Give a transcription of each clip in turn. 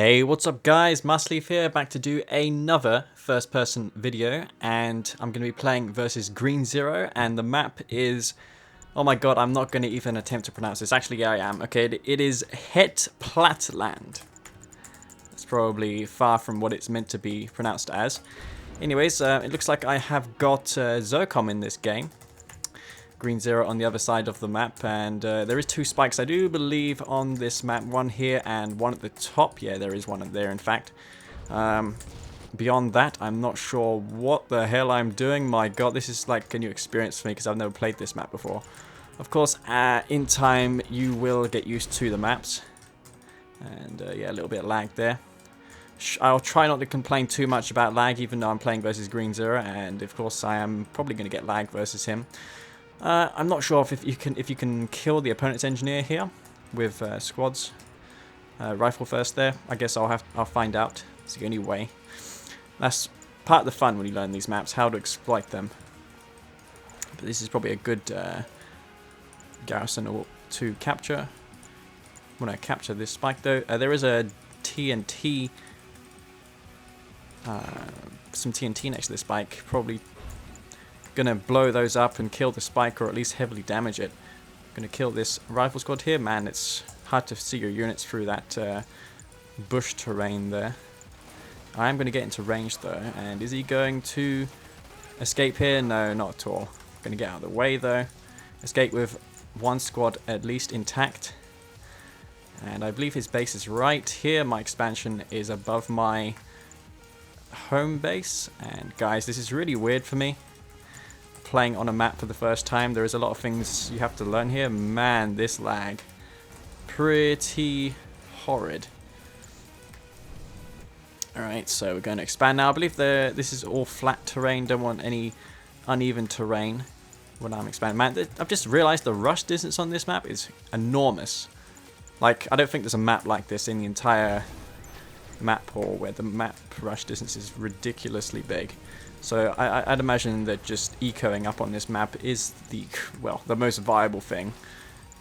Hey, what's up guys, Masleaf here, back to do another first person video, and I'm going to be playing versus Green Zero, and the map is, oh my god, I'm not going to even attempt to pronounce this. Actually, yeah, I am. Okay, it is Het Platland. It's probably far from what it's meant to be pronounced as. Anyways, it looks like I have got Zocom in this game. Green Zero on the other side of the map, and there is two spikes, I do believe, on this map. One here and one at the top. Yeah, there is one there, in fact. Beyond that, I'm not sure what the hell I'm doing. My god, this is like a new experience for me because I've never played this map before. Of course, in time, you will get used to the maps. And yeah, a little bit of lag there. I'll try not to complain too much about lag, even though I'm playing versus Green Zero, and of course I am probably going to get lag versus him. I'm not sure if you can kill the opponent's engineer here with squads. Rifle first there. I guess I'll find out. It's the only way. That's part of the fun when you learn these maps, how to exploit them. But this is probably a good garrison to capture. I'm gonna capture this spike though. There is a TNT, some TNT next to this spike. Probably gonna blow those up and kill the spike, or at least heavily damage it. Gonna kill this rifle squad here. Man, it's hard to see your units through that bush terrain there. I am gonna get into range though, and is he going to escape here? No, not at all. Gonna get out of the way though. Escape with one squad at least intact. And I believe his base is right here. My expansion is above my home base. And guys, this is really weird for me. Playing on a map for the first time, there is a lot of things you have to learn here. Man, this lag, pretty horrid. Alright, so we're going to expand now. I believe this is all flat terrain. Don't want any uneven terrain when I'm expanding. Man, I've just realized the rush distance on this map is enormous. Like, I don't think there's a map like this in the entire map pool where the map rush distance is ridiculously big. So I'd imagine that just ecoing up on this map is the most viable thing.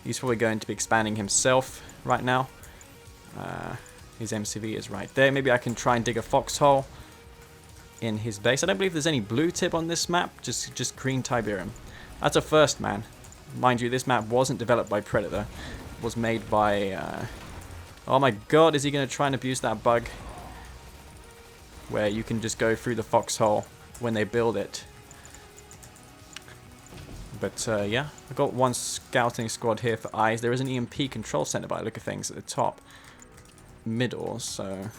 He's probably going to be expanding himself right now. His MCV is right there. Maybe I can try and dig a foxhole in his base. I don't believe there's any blue tip on this map, just green Tiberium. That's a first, man. Mind you, this map wasn't developed by Predator. It was made by... oh my god, is he going to try and abuse that bug where you can just go through the foxhole when they build it? But yeah, I've got one scouting squad here for eyes. There is an EMP control center by the look of things at the top middle, so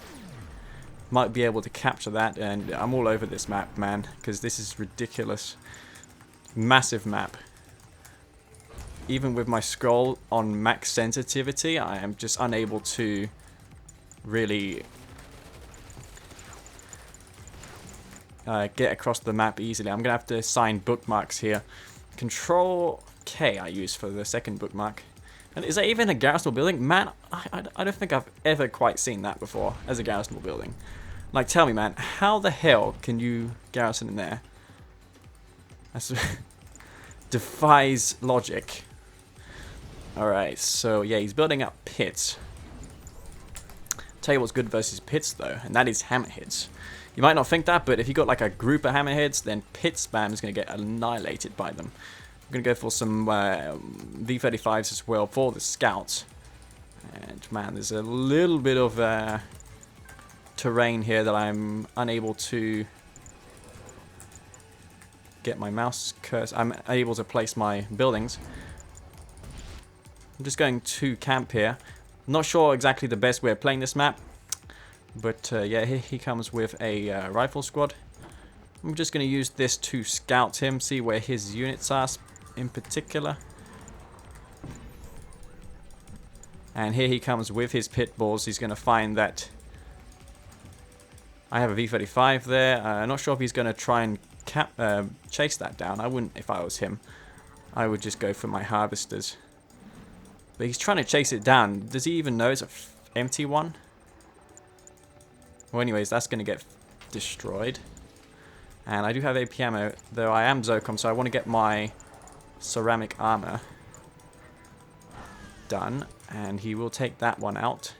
might be able to capture that. And I'm all over this map, man, because this is ridiculous. Massive map. Even with my scroll on max sensitivity, I am just unable to really get across the map easily. I'm going to have to assign bookmarks here. Control K I use for the second bookmark. And is that even a garrisonable building? Man, I don't think I've ever quite seen that before as a garrisonable building. Like, tell me, man, how the hell can you garrison in there? That defies logic. Alright, so yeah, he's building up pits. Tell you what's good versus pits though, and that is hammerheads. You might not think that, but if you got like a group of hammerheads, then pit spam is going to get annihilated by them. I'm going to go for some V35s as well for the scouts. And man, there's a little bit of terrain here that I'm unable to get my mouse cursor. I'm able to place my buildings. I'm just going to camp here. I'm not sure exactly the best way of playing this map. But yeah, here he comes with a rifle squad. I'm just going to use this to scout him, see where his units are in particular. And here he comes with his pit bulls. He's going to find that I have a V35 there. I'm not sure if he's going to try and chase that down. I wouldn't if I was him. I would just go for my harvesters. But he's trying to chase it down. Does he even know it's an empty one? Well, anyways, that's going to get destroyed. And I do have AP ammo, though I am Zocom, so I want to get my ceramic armor done. And he will take that one out.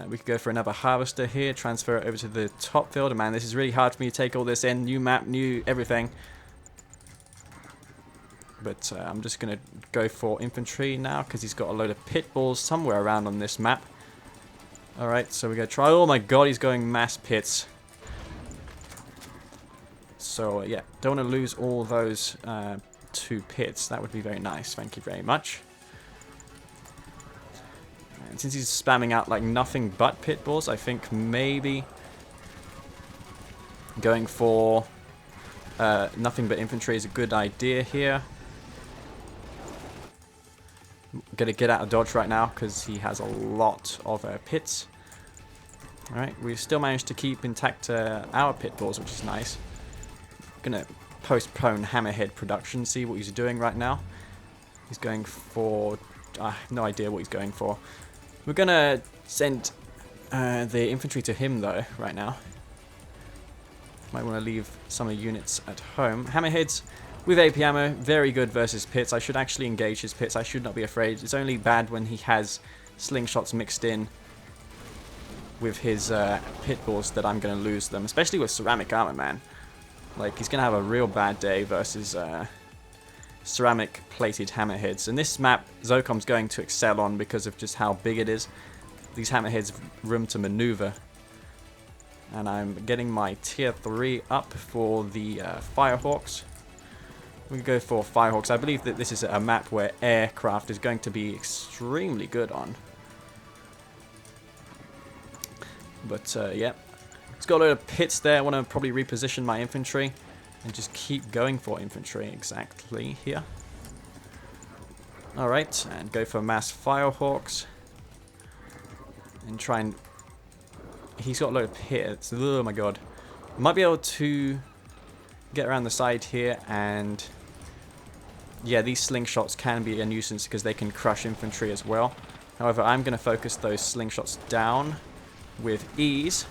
We could go for another harvester here, transfer it over to the top field. And man, this is really hard for me to take all this in. New map, new everything. But I'm just going to go for infantry now because he's got a load of pit bulls somewhere around on this map. Alright, so we're going to try. Oh my god, he's going mass pits. So yeah, don't want to lose all those 2 pits. That would be very nice. Thank you very much. And since he's spamming out like nothing but pit bulls, I think maybe going for nothing but infantry is a good idea here. I'm gonna get out of dodge right now because he has a lot of pits. Alright, we've still managed to keep intact our pit bulls, which is nice. Gonna postpone Hammerhead production, see what he's doing right now. He's going for... I have no idea what he's going for. We're gonna send the infantry to him though, right now. Might want to leave some of the units at home. Hammerheads with AP ammo, very good versus pits. I should actually engage his pits. I should not be afraid. It's only bad when he has slingshots mixed in with his pit bulls that I'm going to lose them. Especially with ceramic armor, man. Like, he's going to have a real bad day versus ceramic plated hammerheads. And this map, Zocom's going to excel on because of just how big it is. These hammerheads have room to maneuver. And I'm getting my tier 3 up for the Firehawks. We can go for Firehawks. I believe that this is a map where aircraft is going to be extremely good on. But yeah, it's got a load of pits there. I want to probably reposition my infantry and just keep going for infantry exactly here. Alright, and go for mass Firehawks. And try and... He's got a load of pits. Oh my god. Might be able to get around the side here and... Yeah, these slingshots can be a nuisance because they can crush infantry as well. However, I'm going to focus those slingshots down with ease.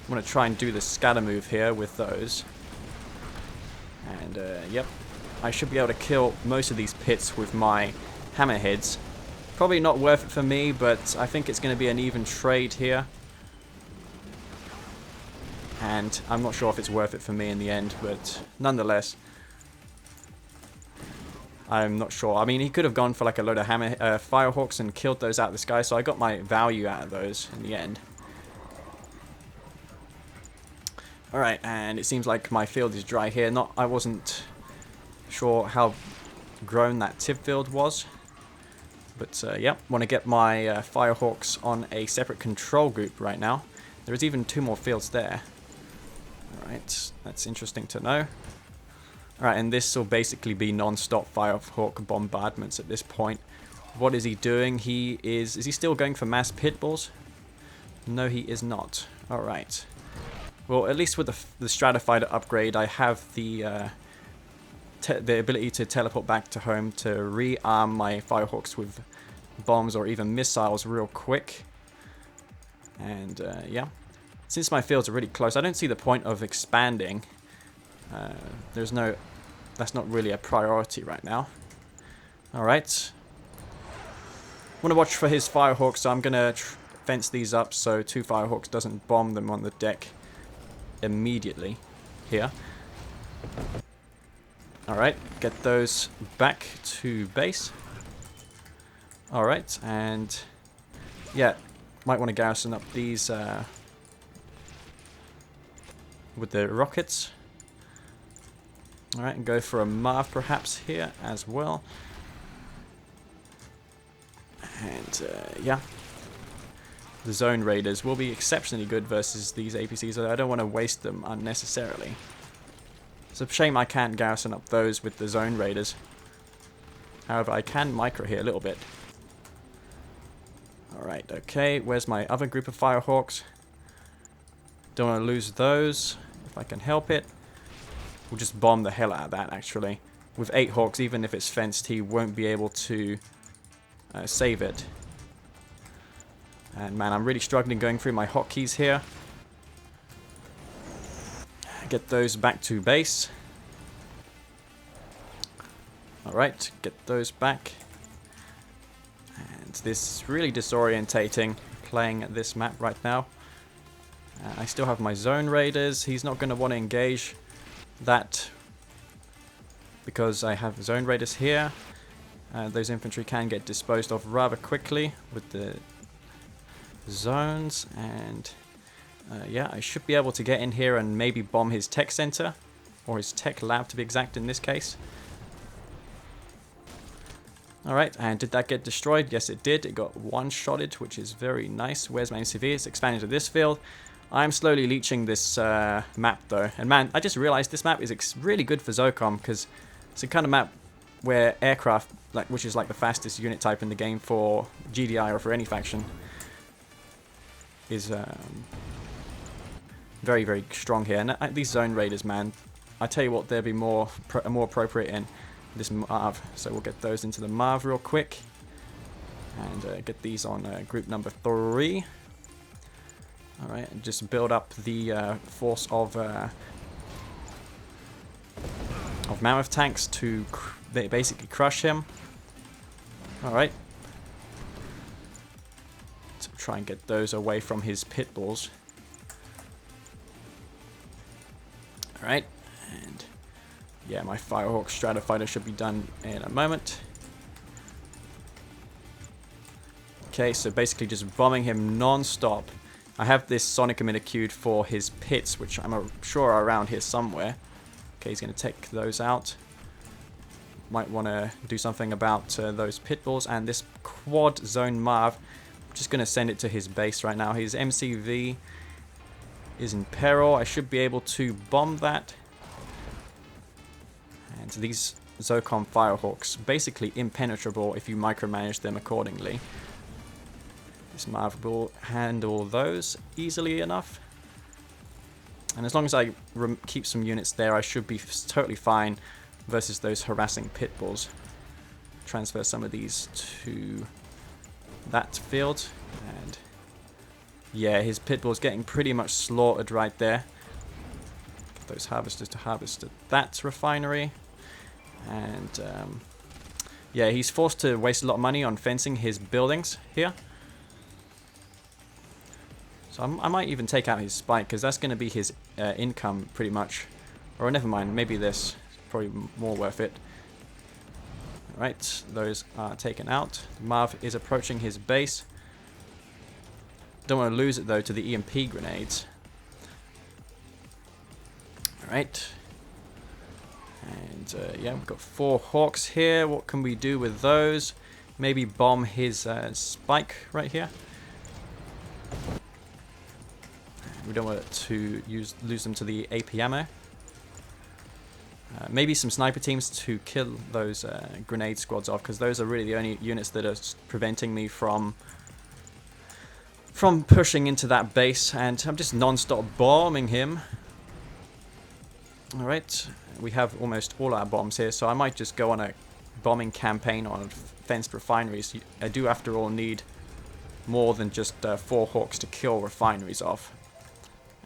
I'm going to try and do the scatter move here with those. And, yep. I should be able to kill most of these pits with my hammerheads. Probably not worth it for me, but I think it's going to be an even trade here. And I'm not sure if it's worth it for me in the end, but nonetheless... I'm not sure. I mean, he could have gone for like a load of Firehawks and killed those out of the sky, so I got my value out of those in the end. Alright, and it seems like my field is dry here. I wasn't sure how grown that tip field was. But yeah, want to get my Firehawks on a separate control group right now. There is even 2 more fields there. Alright, that's interesting to know. Alright, and this will basically be non-stop Firehawk bombardments at this point. What is he doing? Is he still going for mass pit bulls? No, he is not. Alright. Well, at least with the Stratified upgrade, I have the ability to teleport back to home to rearm my Firehawks with bombs or even missiles real quick. And yeah, since my fields are really close, I don't see the point of expanding. That's not really a priority right now. Alright. Want to watch for his Firehawks, so I'm going to fence these up so 2 Firehawks doesn't bomb them on the deck immediately here. Alright, get those back to base. Alright, and yeah, might want to garrison up these with the rockets. Alright, and go for a Marv perhaps here as well. And yeah, the Zone Raiders will be exceptionally good versus these APCs. I don't want to waste them unnecessarily. It's a shame I can't garrison up those with the Zone Raiders. However, I can micro here a little bit. Alright, okay, where's my other group of Firehawks? Don't want to lose those if I can help it. We'll just bomb the hell out of that, actually. With 8 Hawks, even if it's fenced, he won't be able to save it. And man, I'm really struggling going through my hotkeys here. Get those back to base. Alright, get those back. And This is really disorientating playing this map right now. I still have my zone raiders. He's not going to want to engage that because I have zone raiders here. Those infantry can get disposed of rather quickly with the zones, and yeah, I should be able to get in here and maybe bomb his tech center, or his tech lab to be exact in this case. Alright, and did that get destroyed? Yes, it did. It got one-shotted, which is very nice. Where's my MCV? It's expanding to this field. I'm slowly leeching this map, though. And man, I just realized this map is really good for Zocom, because it's a kind of map where aircraft, which is like the fastest unit type in the game for GDI or for any faction, is very, very strong here. And these zone raiders, man, I tell you what, they'll be more appropriate in this Marv. So we'll get those into the Marv real quick and get these on group number 3. Alright, and just build up the force of mammoth tanks to basically crush him. Alright, so try and get those away from his pit bulls. Alright, and yeah, my Firehawk Stratofighter should be done in a moment. Okay, so basically just bombing him non-stop. I have this sonic emitter queued for his pits, which I'm sure are around here somewhere. Okay, he's going to take those out. Might want to do something about those pit bulls. And this quad zone Marv, I'm just going to send it to his base right now. His MCV is in peril. I should be able to bomb that. And these Zocom Firehawks, basically impenetrable if you micromanage them accordingly. This Marv will handle those easily enough. And as long as I keep some units there, I should be totally fine versus those harassing pit bulls. Transfer some of these to that field. And yeah, his pit bull's getting pretty much slaughtered right there. Get those harvesters to harvest at that refinery. And yeah, he's forced to waste a lot of money on fencing his buildings here. So I might even take out his spike, because that's going to be his income pretty much. Or never mind, maybe this is probably more worth it. Alright, those are taken out. Marv is approaching his base. Don't want to lose it though to the EMP grenades. Alright. And yeah, we've got 4 Hawks here. What can we do with those? Maybe bomb his spike right here. We don't want to lose them to the AP ammo. Maybe some sniper teams to kill those grenade squads off, because those are really the only units that are preventing me from pushing into that base. And I'm just non-stop bombing him. Alright, we have almost all our bombs here, so I might just go on a bombing campaign on fenced refineries. I do, after all, need more than just 4 Hawks to kill refineries off.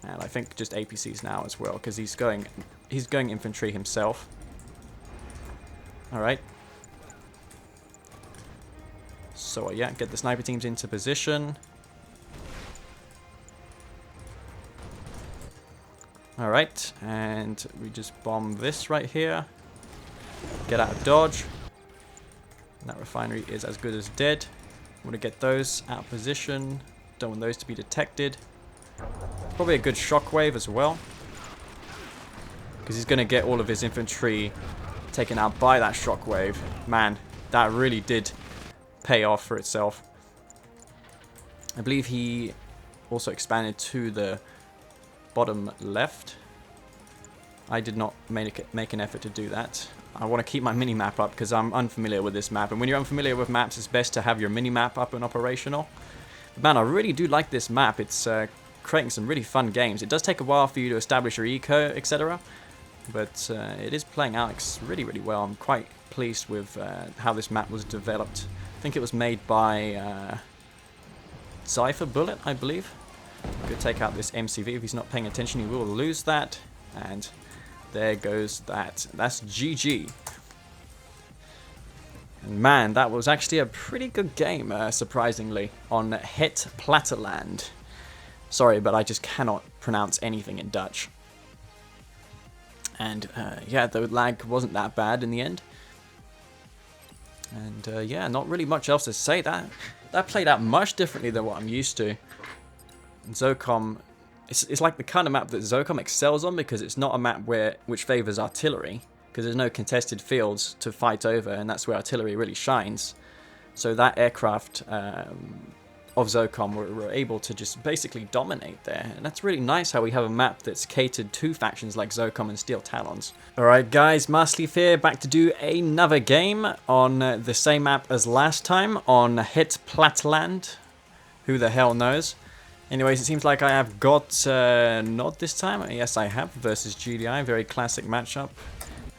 And I think just APCs now as well, because he's going infantry himself. Alright. So yeah, get the sniper teams into position. Alright, and we just bomb this right here. Get out of dodge. And that refinery is as good as dead. Want to get those out of position. Don't want those to be detected. Probably a good shockwave as well, because he's going to get all of his infantry taken out by that shockwave. Man, that really did pay off for itself. I believe he also expanded to the bottom left. I did not make an effort to do that. I want to keep my mini-map up because I'm unfamiliar with this map. And when you're unfamiliar with maps, it's best to have your mini-map up and operational. But man, I really do like this map. It's creating some really fun games. It does take a while for you to establish your eco, etc. But it is playing out really, really well. I'm quite pleased with how this map was developed. I think it was made by Cypher Bullet, I believe. Could take out this MCV. If he's not paying attention, he will lose that. And there goes that. That's GG. And man, that was actually a pretty good game, surprisingly, on Het Platteland. Sorry, but I just cannot pronounce anything in Dutch. And yeah, the lag wasn't that bad in the end. And yeah, not really much else to say. That played out much differently than what I'm used to. Zocom, it's like the kind of map that Zocom excels on, because it's not a map which favors artillery, because there's no contested fields to fight over, and that's where artillery really shines. So that aircraft of Zocom were able to just basically dominate there, and that's really nice how we have a map that's catered to factions like Zocom and Steel Talons. Alright guys, Masterleaf here, back to do another game on the same map as last time, on Het Platteland. Who the hell knows? Anyways, it seems like I have got Nod this time. Yes, I have, versus GDI, very classic matchup.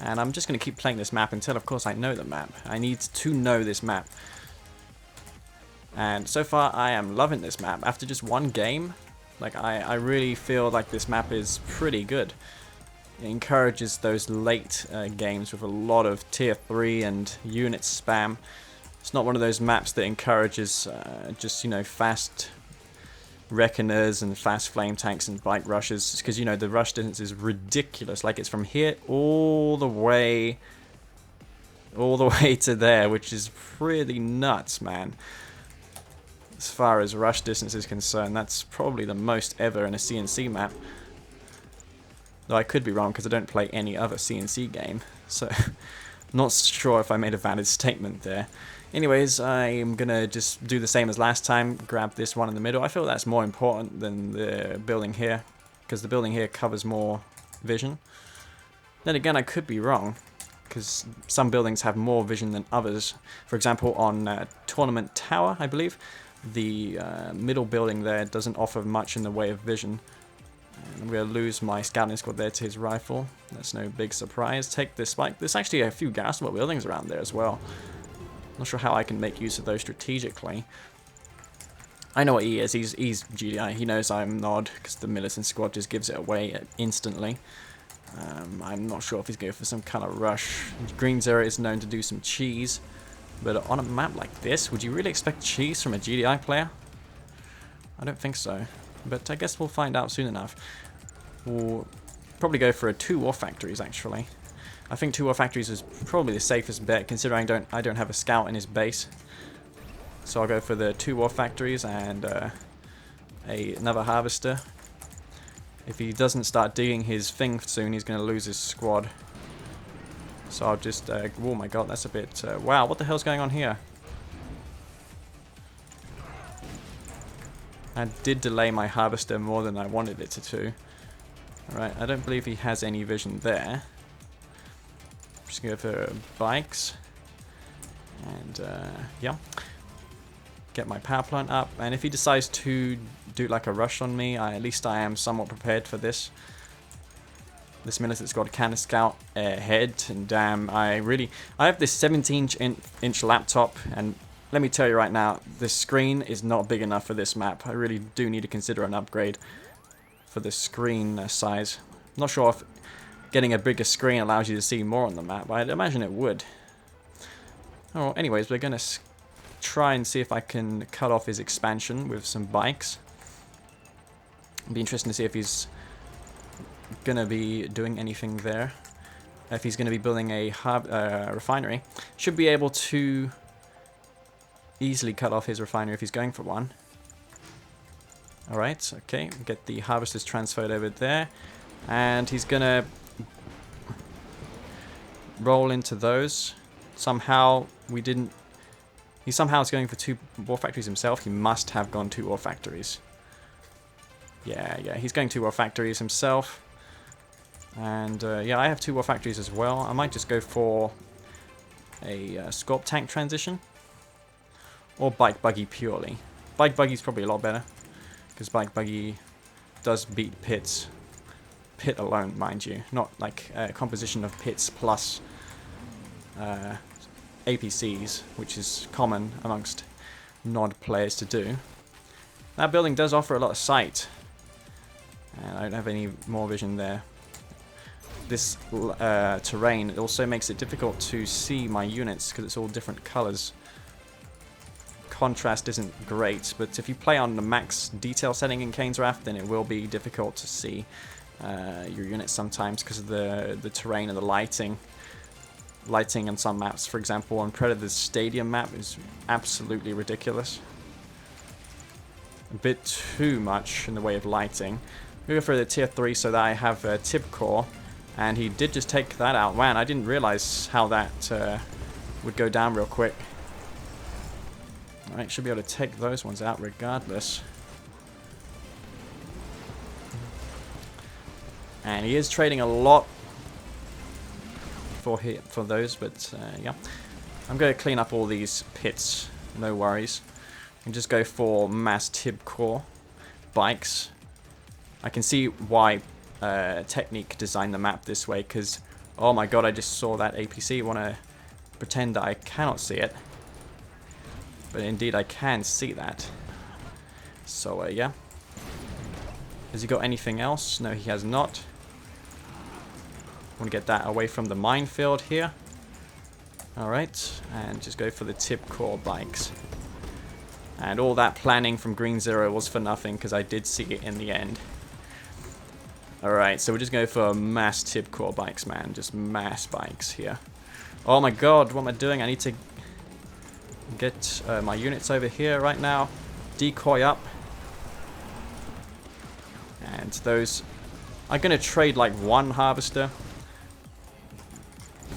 And I'm just going to keep playing this map until, of course, I know the map. I need to know this map. And so far, I am loving this map. After just one game, like I really feel like this map is pretty good. It encourages those late games with a lot of tier 3 and unit spam. It's not one of those maps that encourages just, you know, fast reckoners and fast flame tanks and bike rushes, because, you know, the rush distance is ridiculous. Like, it's from here all the way to there, which is pretty nuts, man. As far as rush distance is concerned, that's probably the most ever in a C&C map. Though I could be wrong, because I don't play any other C&C game, so not sure if I made a valid statement there. Anyways, I'm gonna just do the same as last time, grab this one in the middle. I feel that's more important than the building here, because the building here covers more vision. Then again, I could be wrong, because some buildings have more vision than others. For example, on Tournament Tower, I believe, the middle building there doesn't offer much in the way of vision. And I'm going to lose my scouting squad there to his rifle. That's no big surprise. Take this spike. There's actually a few garrisonable buildings around there as well. Not sure how I can make use of those strategically. I know what he is. He's GDI. He knows I'm Nod, because the militant squad just gives it away instantly. I'm not sure if he's going for some kind of rush. Green Zero is known to do some cheese. But on a map like this, would you really expect cheese from a GDI player? I don't think so. But I guess we'll find out soon enough. We'll probably go for 2 war factories, actually. I think 2 war factories is probably the safest bet, considering I don't have a scout in his base. So I'll go for the 2 war factories and another harvester. If he doesn't start digging his thing soon, he's going to lose his squad. So I'll just... oh my god, that's a bit... wow, what the hell's going on here? I did delay my harvester more than I wanted it to. Alright, I don't believe he has any vision there. Just go for bikes. And, yeah. Get my power plant up. And if he decides to do like a rush on me, at least I am somewhat prepared for this. This militant squad can scout ahead. And damn, I have this 17-inch laptop. And let me tell you right now, this screen is not big enough for this map. I really do need to consider an upgrade for the screen size. I'm not sure if getting a bigger screen allows you to see more on the map, but I'd imagine it would. Oh, anyways, we're going to try and see if I can cut off his expansion with some bikes. It'll be interesting to see if he's going to be doing anything there. If he's going to be building a refinery. Should be able to easily cut off his refinery if he's going for one. Alright, okay, get the harvesters transferred over there. And he's going to roll into those. Somehow we didn't... He somehow is going for 2 war factories himself. He must have gone 2 war factories. Yeah, he's going 2 war factories himself. And yeah, I have 2 war factories as well. I might just go for a Scorp tank transition. Or bike buggy purely. Bike buggy's probably a lot better. Because bike buggy does beat pits. Pit alone, mind you. Not like a composition of pits plus APCs, which is common amongst Nod players to do. That building does offer a lot of sight. And I don't have any more vision there. this terrain, it also makes it difficult to see my units because it's all different colors. Contrast isn't great, but if you play on the max detail setting in Kane's Wrath, then it will be difficult to see your units sometimes because of the terrain and the lighting. Lighting on some maps, for example, on Predator's Stadium map is absolutely ridiculous. A bit too much in the way of lighting. We go for the tier 3 so that I have a tib core, and he did just take that out. Man, I didn't realize how that would go down real quick. Alright, should be able to take those ones out regardless. And he is trading a lot for those, but yeah. I'm going to clean up all these pits, no worries. And just go for mass tib core bikes. I can see why Technique designed the map this way, because, oh my god, I just saw that APC. I want to pretend that I cannot see it. But indeed I can see that. So yeah. Has he got anything else? No, he has not. I want to get that away from the minefield here. Alright, and just go for the tib core bikes. And all that planning from Green Zero was for nothing because I did see it in the end. Alright, so we're just going for mass tib core bikes, man. Just mass bikes here. Oh my god, what am I doing? I need to get my units over here right now. Decoy up. And those... I'm going to trade like one harvester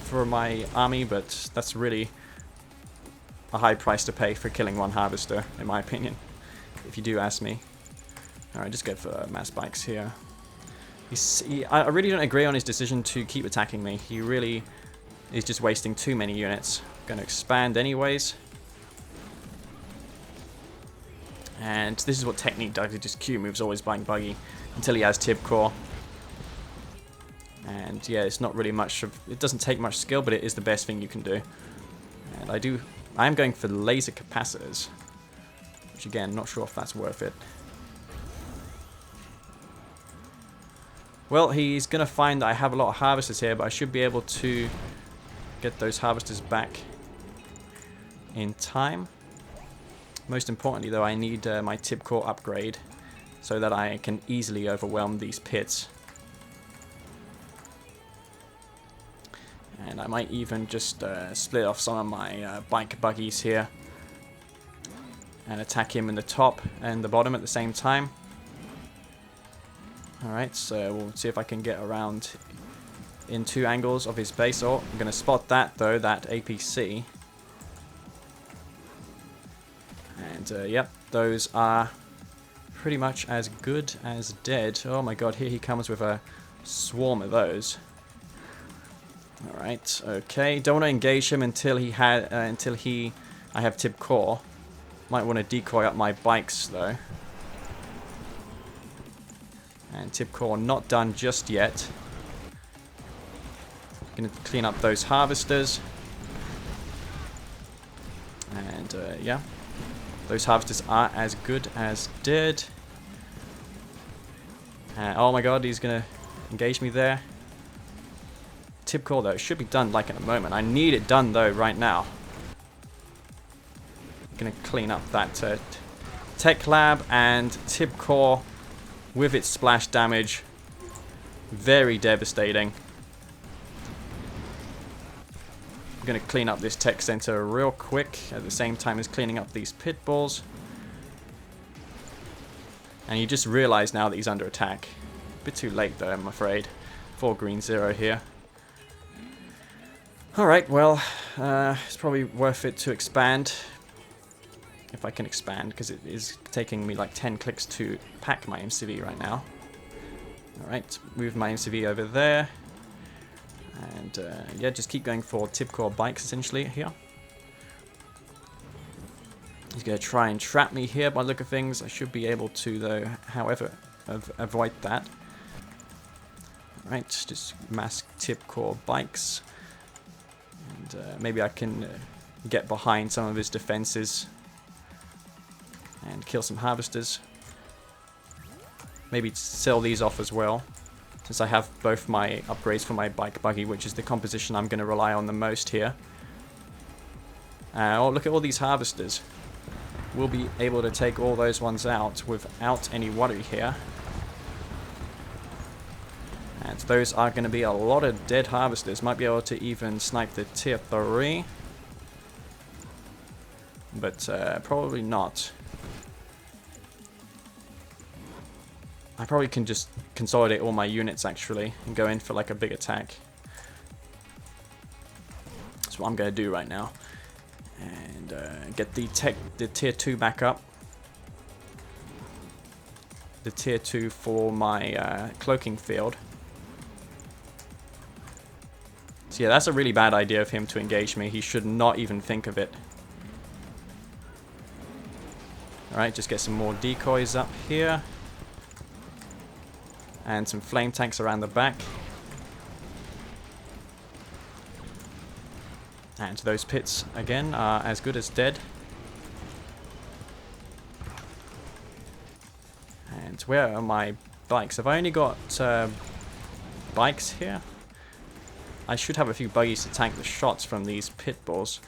for my army, but that's really a high price to pay for killing one harvester, in my opinion, if you do ask me. Alright, just go for mass bikes here. I really don't agree on his decision to keep attacking me. He really is just wasting too many units. Going to expand anyways. And this is what Technique does. He just Q moves always buying buggy until he has tib core. And yeah, it's not really much of... It doesn't take much skill, but it is the best thing you can do. And I am going for laser capacitors. Which again, not sure if that's worth it. Well, he's going to find that I have a lot of harvesters here, but I should be able to get those harvesters back in time. Most importantly, though, I need my tib core upgrade so that I can easily overwhelm these pits. And I might even just split off some of my bike buggies here and attack him in the top and the bottom at the same time. Alright, so we'll see if I can get around in two angles of his base. Oh, I'm going to spot that though, that APC. And yep, those are pretty much as good as dead. Oh my god, here he comes with a swarm of those. Alright, okay. Don't want to engage him until I have tib core. Might want to decoy up my bikes though. And tib core not done just yet. Gonna clean up those harvesters. And yeah. Those harvesters are as good as dead. Oh my god, he's gonna engage me there. Tib core though, should be done like in a moment. I need it done though right now. I'm gonna clean up that tech lab, and tib core with its splash damage, very devastating. I'm gonna clean up this tech center real quick at the same time as cleaning up these pit bulls. And you just realize now that he's under attack. A bit too late though, I'm afraid, for Green Zero here. Alright, well, it's probably worth it to expand. If I can expand, because it is taking me like 10 clicks to pack my MCV right now. Alright, move my MCV over there. And yeah, just keep going for tib core bikes essentially here. He's going to try and trap me here by the look of things. I should be able to, though, however, avoid that. Alright, just mass tib core bikes. And maybe I can get behind some of his defenses and kill some harvesters. Maybe sell these off as well. since I have both my upgrades for my bike buggy, which is the composition I'm going to rely on the most here. Oh, look at all these harvesters. We'll be able to take all those ones out without any worry here. And those are going to be a lot of dead harvesters. Might be able to even snipe the tier 3. But probably not. I probably can just consolidate all my units actually and go in for like a big attack. That's what I'm going to do right now. And get the tier 2 back up. The tier 2 for my cloaking field. So yeah, that's a really bad idea of him to engage me. He should not even think of it. Alright, just get some more decoys up here. And some flame tanks around the back. And those pits, again, are as good as dead. And where are my bikes? Have I only got bikes here? I should have a few buggies to tank the shots from these pit bulls.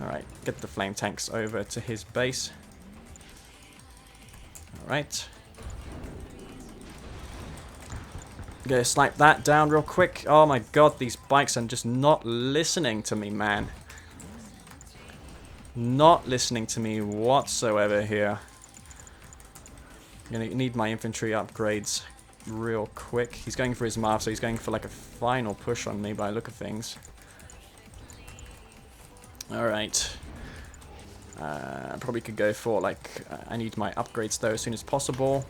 Alright, get the flame tanks over to his base. Alright. Gonna snipe that down real quick. Oh my god, these bikes are just not listening to me, man. Not listening to me whatsoever here. I'm gonna need my infantry upgrades real quick. He's going for his Marv, so he's going for like a final push on me by the look of things. Alright. Probably could go for like, I need my upgrades though as soon as possible.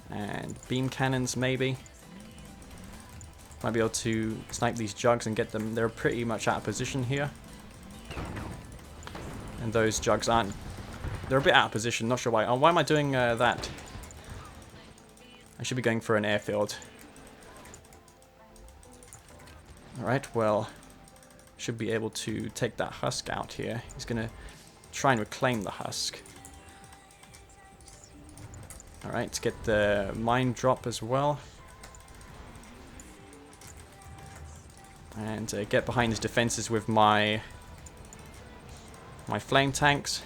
And beam cannons maybe. Might be able to snipe these jugs and get them. They're pretty much out of position here. And those jugs aren't. They're a bit out of position, not sure why. Oh, why am I doing that? I should be going for an airfield. Alright, well, should be able to take that husk out here. He's going to try and reclaim the husk. Alright, let's get the mine drop as well. And get behind his defenses with my flame tanks.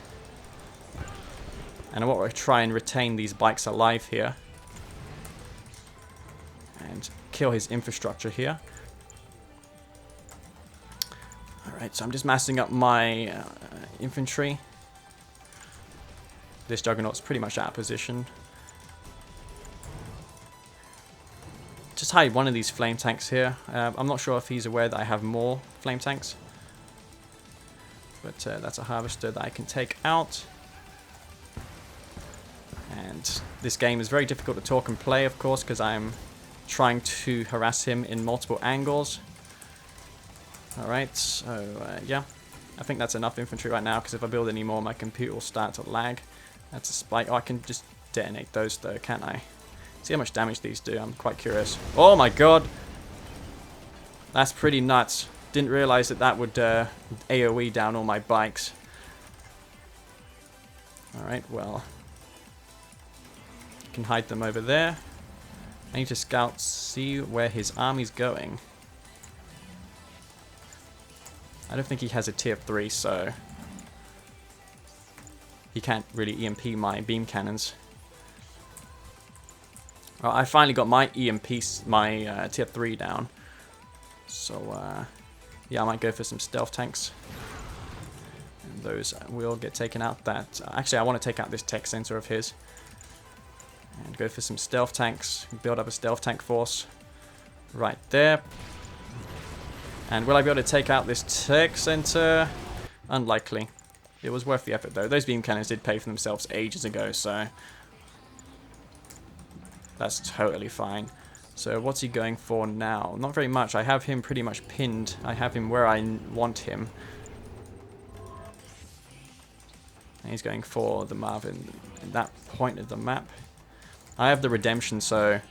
And I want to try and retain these bikes alive here. And kill his infrastructure here. Alright, so I'm just massing up my infantry. This juggernaut's pretty much out of position. Just hide one of these flame tanks here. I'm not sure if he's aware that I have more flame tanks. But that's a harvester that I can take out. And this game is very difficult to talk and play, of course, because I'm trying to harass him in multiple angles. Alright, so yeah. I think that's enough infantry right now, because if I build any more, my computer will start to lag. That's a spike. Oh, I can just detonate those though, can't I? See how much damage these do. I'm quite curious. Oh my god! That's pretty nuts. Didn't realize that that would AoE down all my bikes. Alright, well. Can hide them over there. I need to scout, see where his army's going. I don't think he has a tier 3, so he can't really EMP my beam cannons. Well, I finally got my EMP, my tier 3 down. So, yeah, I might go for some stealth tanks. And those will get taken out. That actually, I want to take out this tech center of his. And go for some stealth tanks. Build up a stealth tank force right there. And will I be able to take out this tech center? Unlikely. It was worth the effort though. Those beam cannons did pay for themselves ages ago, so that's totally fine. So what's he going for now? Not very much. I have him pretty much pinned. I have him where I want him. And he's going for the Marv in that point of the map. I have the redemption, so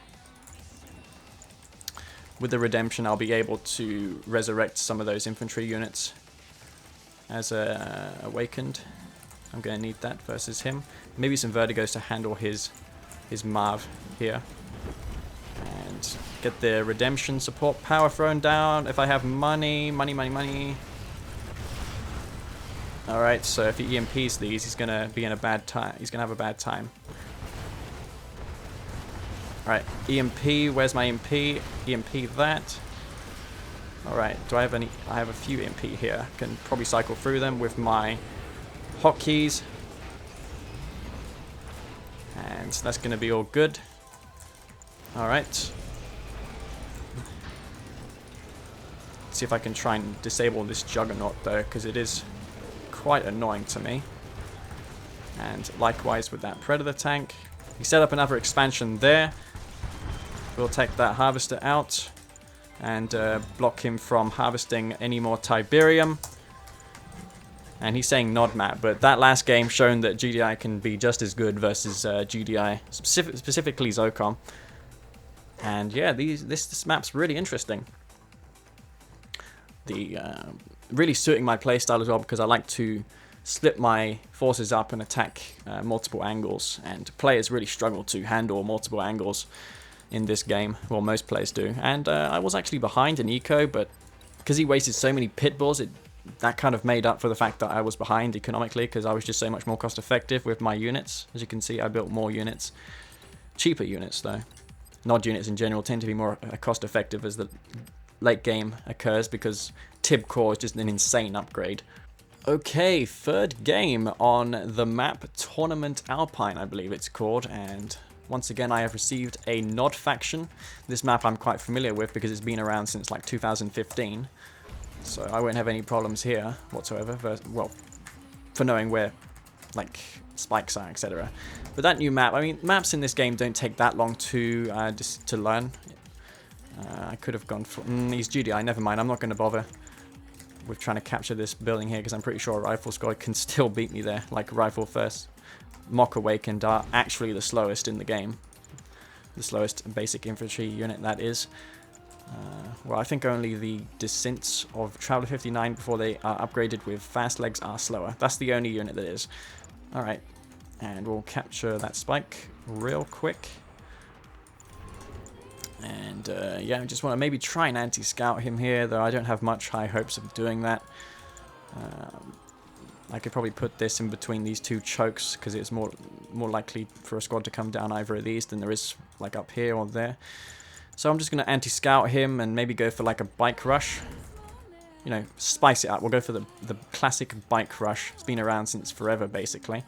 with the redemption I'll be able to resurrect some of those infantry units as awakened. I'm going to need that versus him. Maybe some vertigos to handle his Marv here. Get the redemption support power thrown down. If I have money. Alright, so if he EMPs these, he's gonna be in a bad time. He's gonna have a bad time. Alright, EMP, where's my EMP? EMP that. Alright, do I have any? I have a few EMP here. Can probably cycle through them with my hotkeys. And that's gonna be all good. Alright. See if I can try and disable this juggernaut though, because it is quite annoying to me. And likewise with that predator tank. He set up another expansion there. We'll take that harvester out and block him from harvesting any more Tiberium. And he's saying nod map, but that last game shown that GDI can be just as good versus GDI, specifically Zocom. And yeah, this map's really interesting. Really suiting my playstyle as well, because I like to split my forces up and attack multiple angles, and players really struggle to handle multiple angles in this game. Well, most players do. And I was actually behind in eco, but because he wasted so many pit bulls, that kind of made up for the fact that I was behind economically, because I was just so much more cost effective with my units. As you can see, I built more units. Cheaper units though. Nod units in general tend to be more cost effective as the late game occurs, because Tib Core is just an insane upgrade. Okay, third game on the map Tournament Alpine, I believe it's called, and once again I have received a Nod faction. This map I'm quite familiar with because it's been around since like 2015, so I won't have any problems here whatsoever, well, for knowing where like spikes are, etc. But that new map, I mean, maps in this game don't take that long to learn. I could have gone for... he's GDI, never mind, I'm not going to bother with trying to capture this building here, because I'm pretty sure a Rifle Squad can still beat me there, like Rifle First. Mock Awakened are actually the slowest in the game. The slowest basic infantry unit, that is. Well, I think only the Descents of Traveler 59 before they are upgraded with Fast Legs are slower. That's the only unit that is. Alright, and we'll capture that spike real quick. And yeah, I just want to maybe try and anti-scout him here, though I don't have much high hopes of doing that. I could probably put this in between these two chokes, because it's more likely for a squad to come down either of these than there is like up here or there. So I'm just going to anti-scout him and maybe go for like a bike rush. You know, spice it up. We'll go for the classic bike rush. It's been around since forever, basically.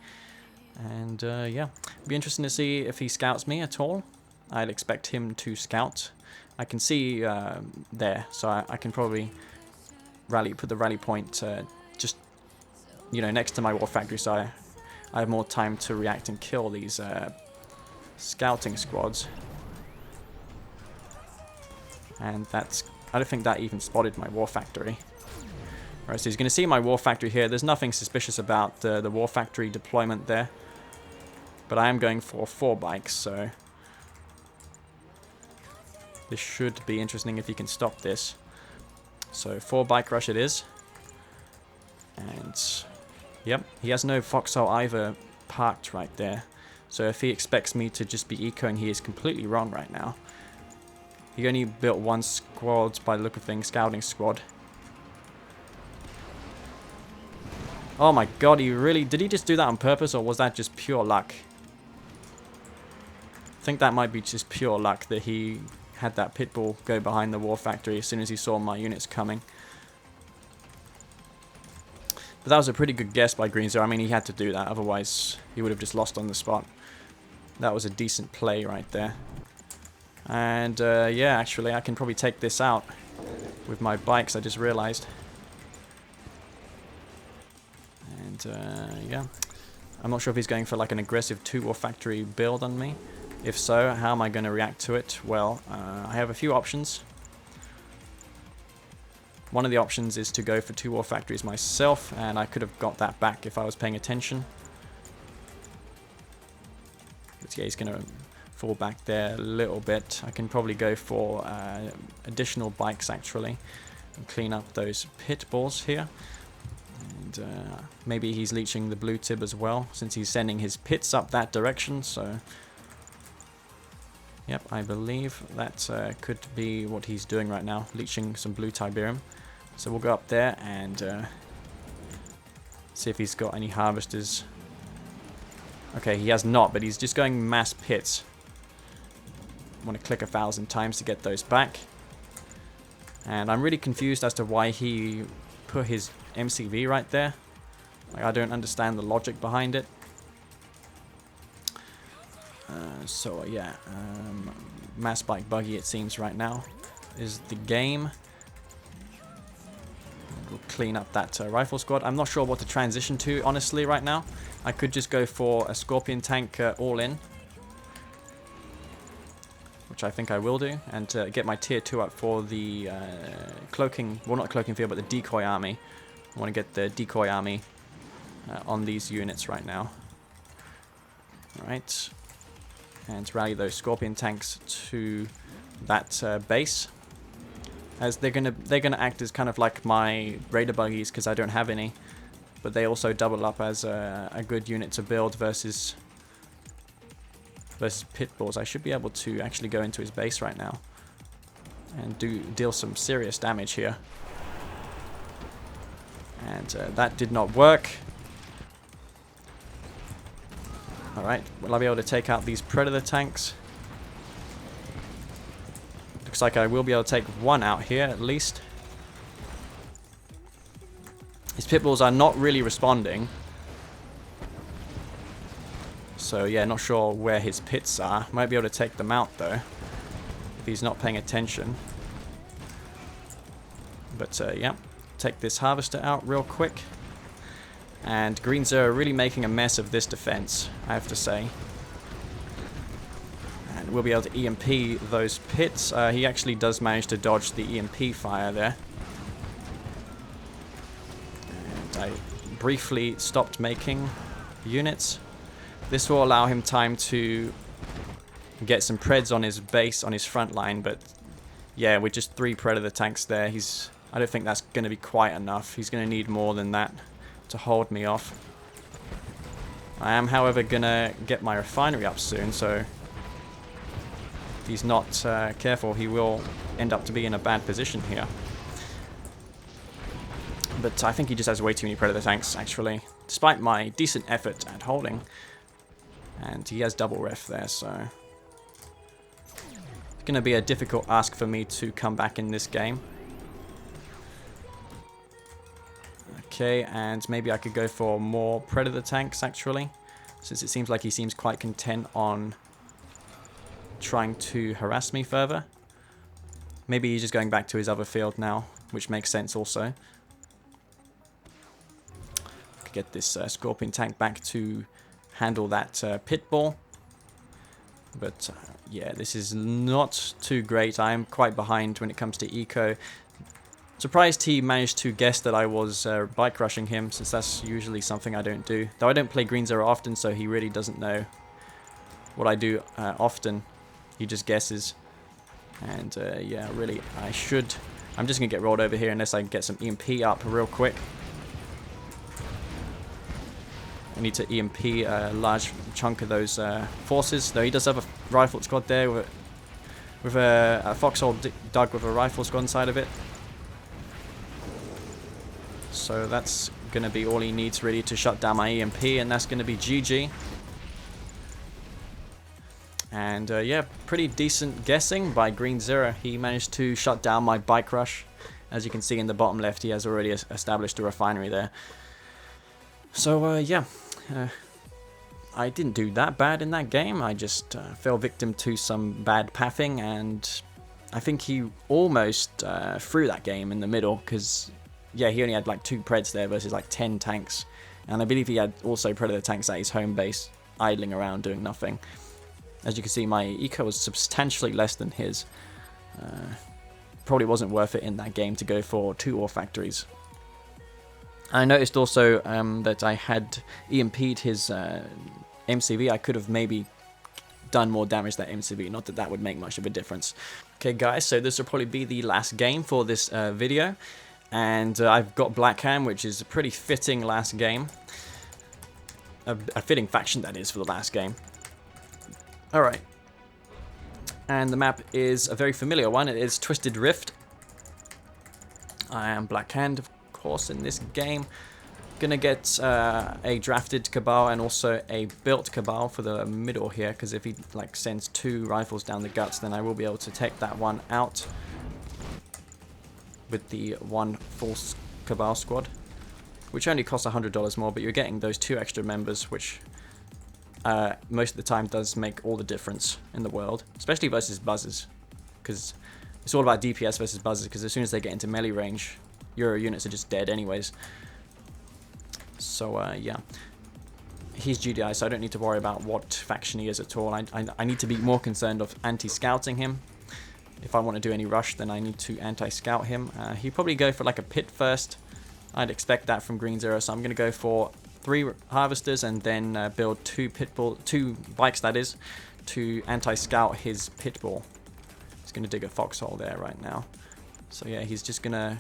And yeah, it'll be interesting to see if he scouts me at all. I'd expect him to scout. I can see there, so I can probably put the rally point just, you know, next to my war factory, so I have more time to react and kill these scouting squads. And that's... I don't think that even spotted my war factory. Right, so he's going to see my war factory here. There's nothing suspicious about the war factory deployment there. But I am going for 4 bikes, so... this should be interesting if he can stop this. So 4 bike rush it is. And... yep, he has no foxhole either parked right there. So if he expects me to just be ecoing, he is completely wrong right now. He only built 1 squad by the look of things, scouting squad. Oh my god, he really... did he just do that on purpose, or was that just pure luck? I think that might be just pure luck that he had that pitbull go behind the war factory as soon as he saw my units coming. But that was a pretty good guess by Green Zero. I mean, he had to do that, otherwise he would have just lost on the spot. That was a decent play right there. And yeah, actually I can probably take this out with my bikes, I just realized. And yeah, I'm not sure if he's going for like an aggressive 2-war factory build on me. If so, how am I going to react to it? Well, I have a few options. One of the options is to go for 2 war factories myself, and I could have got that back if I was paying attention. But yeah, he's going to fall back there a little bit. I can probably go for additional bikes actually and clean up those pit balls here. And maybe he's leeching the blue tib as well, since he's sending his pits up that direction. So Yep, I believe that could be what he's doing right now, leeching some blue Tiberium. So we'll go up there and see if he's got any harvesters. Okay, he has not, but he's just going mass pits. I want to click 1,000 times to get those back. And I'm really confused as to why he put his MCV right there. Like, I don't understand the logic behind it. Mass bike buggy, it seems right now is the game. We'll clean up that rifle squad. I'm not sure what to transition to, honestly, right now. I could just go for a Scorpion tank all in, which I think I will do, and get my tier 2 up for the cloaking, well, not cloaking field, but the decoy army. I want to get the decoy army on these units right now. Alright. And rally those Scorpion tanks to that base, as they're gonna act as kind of like my Raider buggies, because I don't have any, but they also double up as a good unit to build versus pit bulls. I should be able to actually go into his base right now and deal some serious damage here. And that did not work. Alright, will I be able to take out these Predator tanks? Looks like I will be able to take one out here, at least. His pit bulls are not really responding. So yeah, not sure where his pits are. Might be able to take them out, though, if he's not paying attention. But yeah, take this harvester out real quick. And Green Zero really making a mess of this defense, I have to say. And we'll be able to EMP those pits. He actually does manage to dodge the EMP fire there. And I briefly stopped making units. This will allow him time to get some Preds on his base, on his front line. But yeah, with just 3 Predator tanks there, I don't think that's going to be quite enough. He's going to need more than that to hold me off. I am, however, gonna get my refinery up soon, so if he's not careful, he will end up to be in a bad position here. But I think he just has way too many Predator tanks, actually, despite my decent effort at holding. And he has double ref there, so it's gonna be a difficult ask for me to come back in this game. Okay, and maybe I could go for more Predator tanks, actually, since it seems like he seems quite content on trying to harass me further. Maybe he's just going back to his other field now, which makes sense also. Could get this Scorpion tank back to handle that pit bull. But yeah, this is not too great. I am quite behind when it comes to eco. Surprised he managed to guess that I was bike rushing him, since that's usually something I don't do. Though I don't play Green Zero often, so he really doesn't know what I do often. He just guesses. And yeah, really, I'm just going to get rolled over here unless I can get some EMP up real quick. I need to EMP a large chunk of those forces. Though he does have a rifle squad there with a foxhole dug with a rifle squad inside of it. So that's going to be all he needs really to shut down my EMP, and that's going to be GG. And yeah, pretty decent guessing by Green Zero. He managed to shut down my bike rush. As you can see in the bottom left, he has already established a refinery there. So yeah, I didn't do that bad in that game. I just fell victim to some bad pathing, and I think he almost threw that game in the middle, because yeah, he only had like 2 Preds there versus like 10 tanks. And I believe he had also Predator tanks at his home base, idling around doing nothing. As you can see, my eco was substantially less than his. Probably wasn't worth it in that game to go for 2 ore factories. I noticed also that I had EMP'd his MCV. I could have maybe done more damage to that MCV. Not that that would make much of a difference. Okay, guys, so this will probably be the last game for this video. And I've got Blackhand, which is a pretty fitting last game. A fitting faction, that is, for the last game. Alright. And the map is a very familiar one. It is Twisted Rift. I am Black Hand, of course, in this game. Gonna get a drafted Cabal and also a built Cabal for the middle here, because if he like sends 2 rifles down the guts, then I will be able to take that one out with the 1 full Cabal squad, which only costs $100 more, but you're getting those 2 extra members, which most of the time does make all the difference in the world, especially versus buzzers, because it's all about DPS versus buzzers, because as soon as they get into melee range, your units are just dead anyways. So yeah, he's GDI, so I don't need to worry about what faction he is at all. I need to be more concerned of anti-scouting him. If I want to do any rush, then I need to anti-scout him. He'd probably go for like a pit first. I'd expect that from Green Zero, so I'm going to go for 3 harvesters and then build 2 bikes, that is, to anti-scout his pitbull. He's going to dig a foxhole there right now. So yeah, he's just going to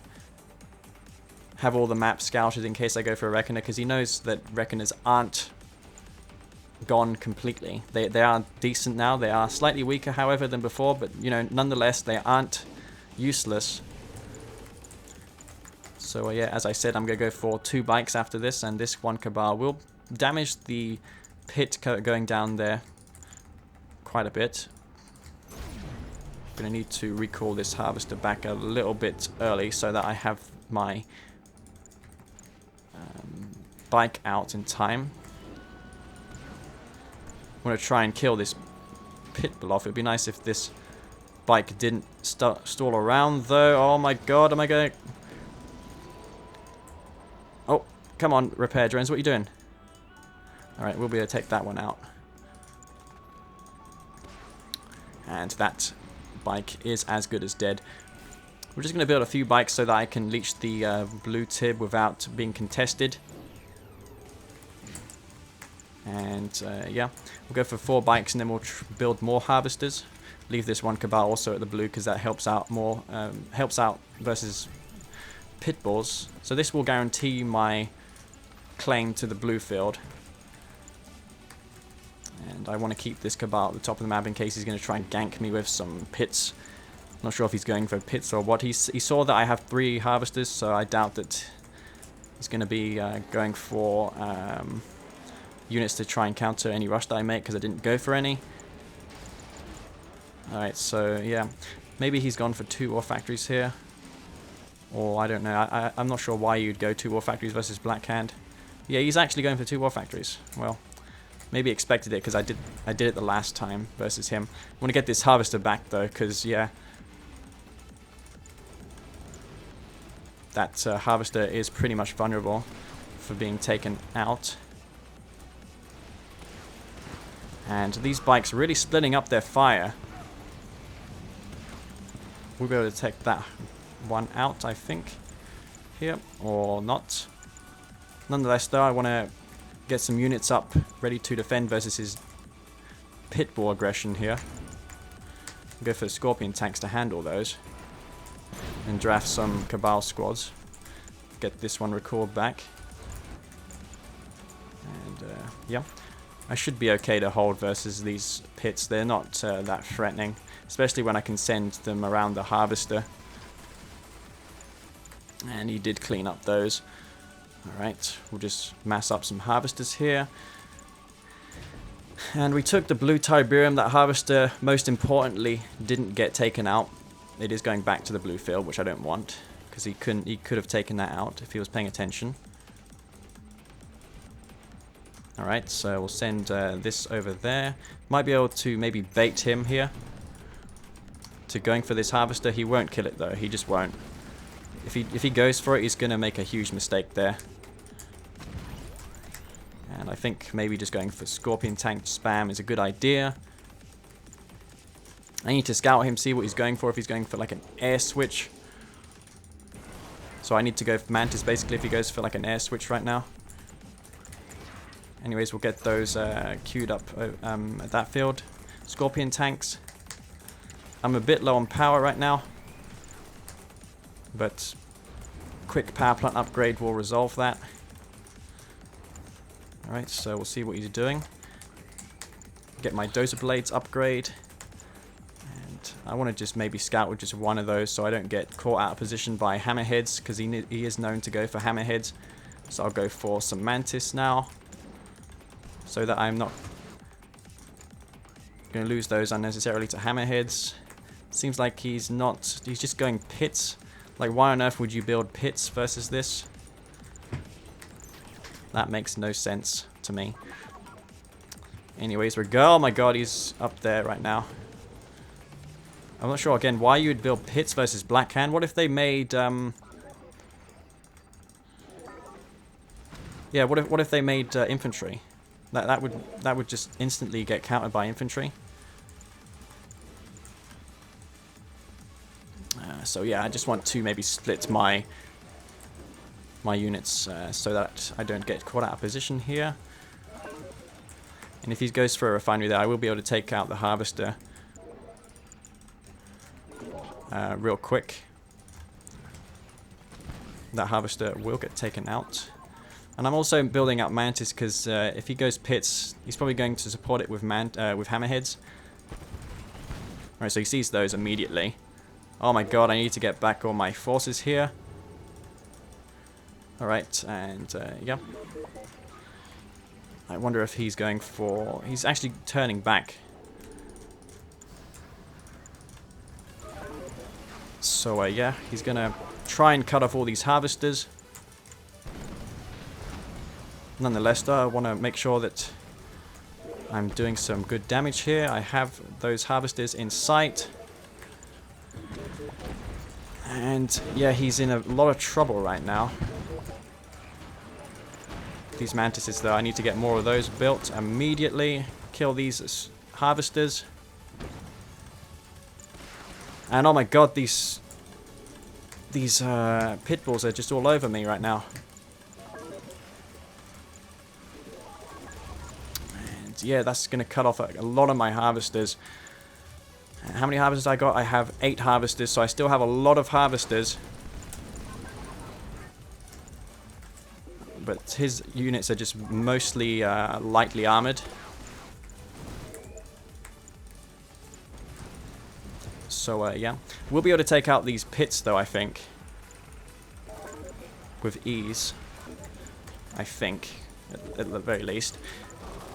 have all the maps scouted in case I go for a Reckoner, because he knows that Reckoners aren't gone completely. They are decent now. They are slightly weaker, however, than before, but you know, nonetheless, they aren't useless. So yeah, as I said, I'm going to go for 2 bikes after this, and this 1 Cabal will damage the pit going down there quite a bit. I'm going to need to recall this harvester back a little bit early so that I have my bike out in time. I want to try and kill this pitbull off. It would be nice if this bike didn't stall around though. Oh my god, am I going... Oh, come on, repair drones, what are you doing? Alright, we'll be able to take that one out. And that bike is as good as dead. We're just going to build a few bikes so that I can leech the blue tib without being contested. And yeah, we'll go for 4 bikes and then we'll build more harvesters. Leave this 1 Cabal also at the blue because that helps out more, helps out versus pit bulls. So this will guarantee my claim to the blue field. And I want to keep this Cabal at the top of the map in case he's going to try and gank me with some pits. Not sure if he's going for pits or what. He saw that I have 3 harvesters, so I doubt that he's going to be going for units to try and counter any rush that I make, because I didn't go for any. Alright, so yeah, maybe he's gone for 2 war factories here. Or I don't know, I'm not sure why you'd go 2 war factories versus Black Hand. Yeah, he's actually going for 2 war factories. Well, maybe expected it because I did it the last time versus him. I want to get this harvester back though, because yeah, that harvester is pretty much vulnerable for being taken out. And these bikes are really splitting up their fire. We'll be able to take that one out, I think. Here, or not. Nonetheless, though, I want to get some units up, ready to defend versus his pitbull aggression here. Go for Scorpion tanks to handle those. And draft some Cabal squads. Get this one recalled back. And, yeah. I should be okay to hold versus these pits. They're not that threatening, especially when I can send them around the harvester. And he did clean up those. Alright, we'll just mass up some harvesters here. And we took the blue Tiberium. That harvester, most importantly, didn't get taken out. It is going back to the blue field, which I don't want, because he could have taken that out if he was paying attention. Alright, so we'll send this over there. Might be able to maybe bait him here to going for this harvester. He won't kill it though, he just won't. If he goes for it, he's going to make a huge mistake there. And I think maybe just going for Scorpion tank spam is a good idea. I need to scout him, see what he's going for, if he's going for like an air switch. So I need to go for Mantis basically if he goes for like an air switch right now. Anyways, we'll get those queued up at that field. Scorpion tanks. I'm a bit low on power right now, but quick power plant upgrade will resolve that. Alright, so we'll see what he's doing. Get my dozer blades upgrade. but I want to just maybe scout with just one of those so I don't get caught out of position by hammerheads, because he is known to go for hammerheads. So I'll go for some mantis now, so that I'm not going to lose those unnecessarily to hammerheads. Seems like he's just going pits. Like, why on earth would you build pits versus this? That makes no sense to me. Anyways, oh my god, he's up there right now. I'm not sure, again, why you would build pits versus Blackhand. What if they made, yeah, what if they made infantry? That would just instantly get countered by infantry. So yeah, I just want to maybe split my units so that I don't get caught out of position here. And if he goes for a refinery there, I will be able to take out the harvester real quick. That harvester will get taken out. And I'm also building up mantis because if he goes pits, he's probably going to support it with hammerheads. Alright, so he sees those immediately. Oh my god, I need to get back all my forces here. Alright, and yeah. I wonder if he's going for... He's actually turning back. So yeah, he's going to try and cut off all these harvesters. Nonetheless, though, I want to make sure that I'm doing some good damage here. I have those harvesters in sight. And yeah, he's in a lot of trouble right now. These mantises, though, I need to get more of those built immediately. Kill these harvesters. And oh my god, these pit bulls are just all over me right now. And yeah, that's going to cut off a lot of my harvesters. How many harvesters I got? I have 8 harvesters, so I still have a lot of harvesters. But his units are just mostly lightly armored. So yeah, we'll be able to take out these pits, though, I think, with ease. I think, at the very least.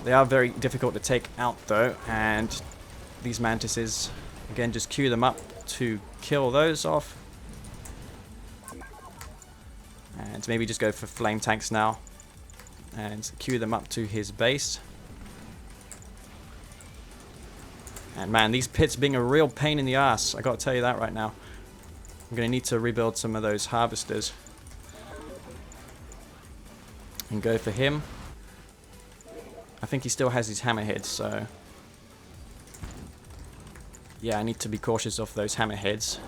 They are very difficult to take out, though, and these mantises, again, just queue them up to kill those off. And maybe just go for flame tanks now and queue them up to his base. And man, these pits being a real pain in the ass. I gotta tell you that right now. I'm gonna need to rebuild some of those harvesters. And go for him. I think he still has his hammerheads, so... yeah, I need to be cautious of those hammerheads.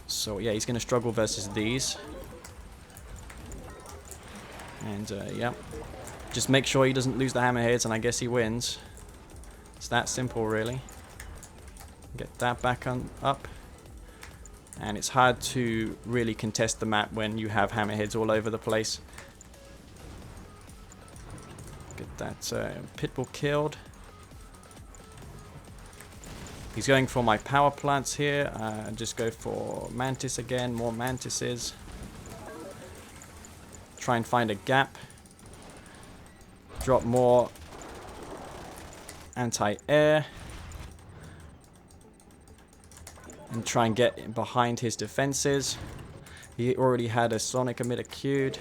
So yeah, he's going to struggle versus these. And yeah, just make sure he doesn't lose the hammerheads, and I guess he wins. It's that simple, really. Get that back up. And it's hard to really contest the map when you have hammerheads all over the place. Get that pitbull killed. He's going for my power plants here. Just go for mantis again, more mantises. Try and find a gap. Drop more anti-air. And try and get behind his defenses. He already had a sonic emitter queued.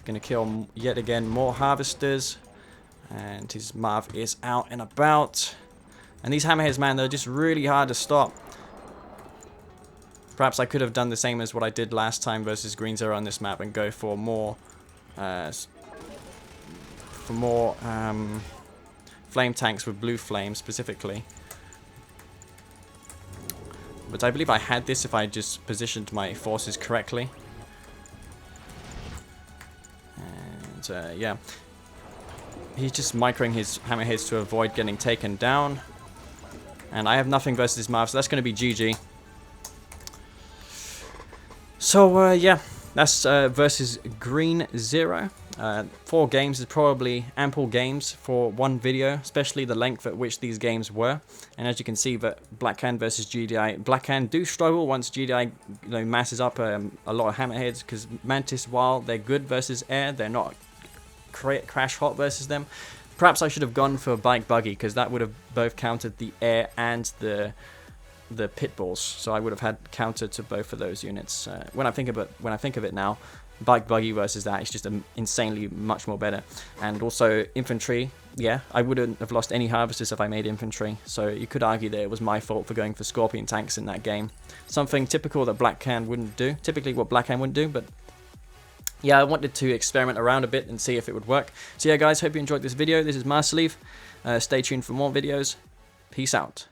Gonna kill yet again more harvesters. And his Marv is out and about. And these hammerheads, man, they're just really hard to stop. Perhaps I could have done the same as what I did last time versus Green Zero on this map and go for more flame tanks with blue flame specifically. But I believe I had this if I just positioned my forces correctly. And yeah. He's just microing his hammerheads to avoid getting taken down. And I have nothing versus his Marv, so that's going to be GG. So, yeah, that's versus Green Zero. 4 games is probably ample games for one video, especially the length at which these games were. And as you can see, that Blackhand versus GDI, Blackhand do struggle once GDI masses up a lot of hammerheads, because Mantis, while they're good versus air, they're not crash hot versus them. Perhaps I should have gone for Bike Buggy, because that would have both countered the air and the pit balls, so I would have had counter to both of those units. When I think of it now, Bike Buggy versus that is just insanely much more better. And also infantry, yeah, I wouldn't have lost any harvesters if I made infantry, so you could argue that it was my fault for going for Scorpion tanks in that game. Something typical that Blackhand wouldn't do, typically what Blackhand wouldn't do, but yeah, I wanted to experiment around a bit and see if it would work. So yeah guys, hope you enjoyed this video. This is Marceleaf. Stay tuned for more videos. Peace out.